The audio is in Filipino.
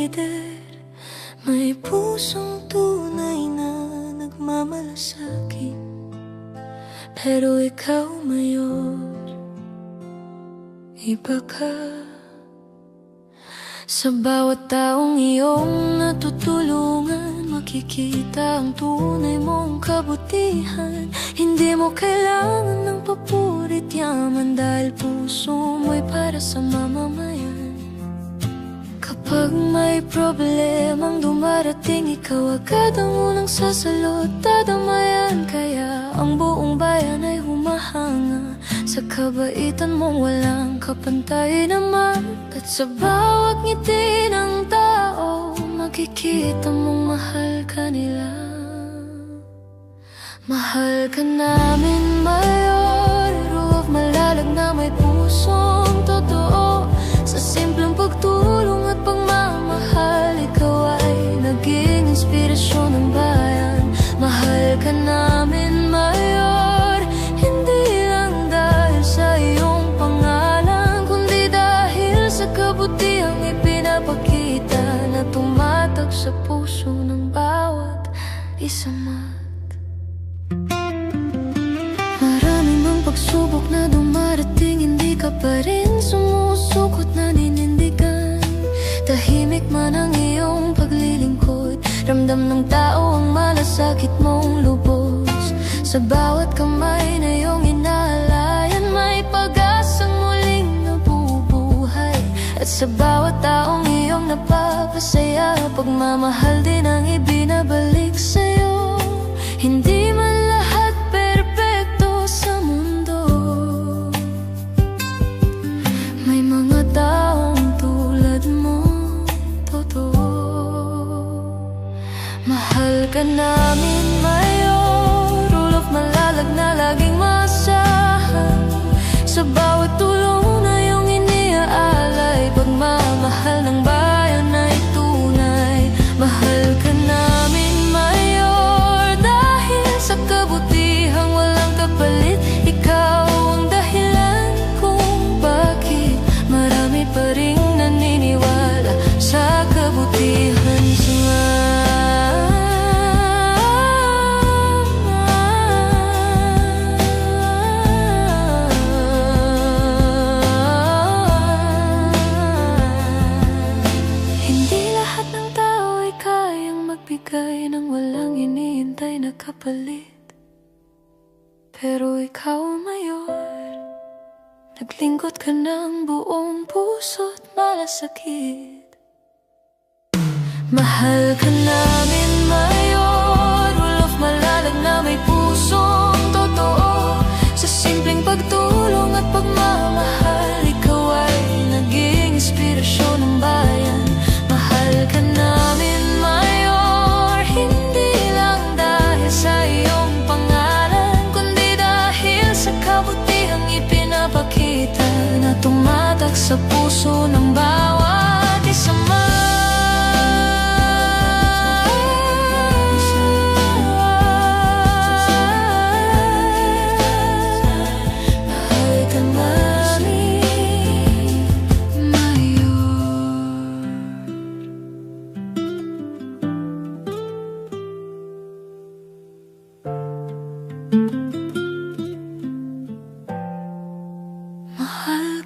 lider. May pusong tunay na nagmamalasakit, pero ikaw, Mayor, iba ka. Sa bawat taong iyong natutulungan, makikita ang tunay mong kabutihan. Hindi mo kailangan ng papurit yaman, dahil puso mo'y para sa mamamayan. Kapag may problemang dumarating, ikaw agad ang unang sasalot, dadamayan. Kaya ang buong bayan ay humahanga sa kabaitan mong walang kapantay naman. At sa bawat ngiti ng tao, makikita mong mahal ka nila. Mahal ka namin, Mayor, ruwag malalag na may pusong totoo. Sa simpleng pagtulong at pagmamahal, ikaw ay naging inspirasyon ng bayan. Mahal ka namin, Mayor, hindi lang dahil sa iyong pangalan, kundi dahil sa kabutihang ipinapakita na tumatak sa puso ng bawat isa. Maraming mang pagsubok na dumarating, hindi ka pa rin sumusukot, naninindigan. Tahimik man ang iyong paglilingkod, ramdam ng tao ang malasakit mong lubos. Sa bawat kamay na iyong inaalayan, may pag-asang muling nabubuhay. At sa bawat taong iyong napapasaya, pagmamahal din ang ibinabalik sa'yo. Hindi man lahat perpekto sa mundo, may mga taong tulad mo, totoo. Mahal ka namin, Mayor, ulof malalag na laging masahan. Sa bawat tulong na iyong iniaalay, pagmamahal ng bayan ay tunay. Mahal ka namin, Mayor, dahil sa kabutihang walang kapalit. Ikaw ang dahilan kung bakit marami pa ring naniniwala sa kabutihan sa bigay ng walang iniintay na kapalit. Pero ikaw, Mayor, naglingkod ka ng buong puso't malasakit. Mahal ka namin, Mayor, ulof malalag na may pusong totoo. Sa simpleng pagtulong at pagmamahal, ikaw ay naging inspirasyon ng bayan. Mahal ka namin, Mayor, hindi lang dahil sa iyong pangalan, kundi dahil sa kabutihang ipinapakita na tumatak sa puso ng bawat isa. Mahal